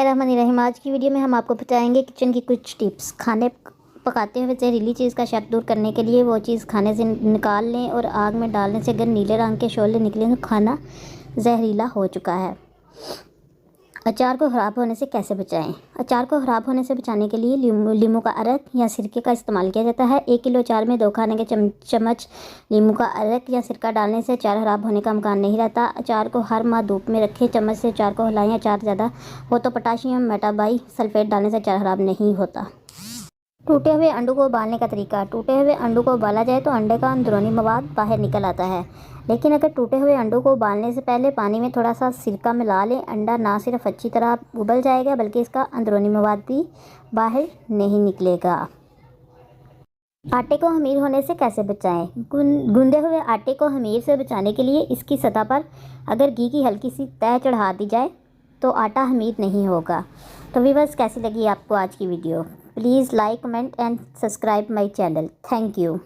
रहमान, आज की वीडियो में हम आपको बताएंगे किचन की कुछ टिप्स। खाने पकाते हुए जहरीली चीज़ का शक दूर करने के लिए वो चीज़ खाने से निकाल लें और आग में डालने से अगर नीले रंग के शोले निकलें तो खाना जहरीला हो चुका है। अचार को ख़राब होने से कैसे बचाएं? अचार को ख़राब होने से बचाने के लिए लींबू का अरक या सिरके का इस्तेमाल किया जाता है। 1 किलो अचार में 2 खाने के चम्मच लींबू का अरक या सिरका डालने से अचार ख़राब होने का इम्कान नहीं रहता। अचार को हर माह धूप में रखें, चम्मच से अचार को हिलाएं। अचार ज़्यादा हो तो पोटाशियम मेटाबाई सल्फेट डालने से अचार ख़राब नहीं होता। टूटे हुए अंडों को उबालने का तरीका। टूटे हुए अंडों को उबाला जाए तो अंडे का अंदरूनी मवाद बाहर निकल आता है, लेकिन अगर टूटे हुए अंडों को उबालने से पहले पानी में थोड़ा सा सिरका मिला लें, अंडा ना सिर्फ अच्छी तरह उबल जाएगा बल्कि इसका अंदरूनी मवाद भी बाहर नहीं निकलेगा। आटे को खमीर होने से कैसे बचाएं? गूंदे हुए आटे को खमीर से बचाने के लिए इसकी सतह पर अगर घी की हल्की सी तह चढ़ा दी जाए तो आटा खमीर नहीं होगा। तो व्यूअर्स, कैसी लगी आपको आज की video? Please like, comment and subscribe my channel. Thank you.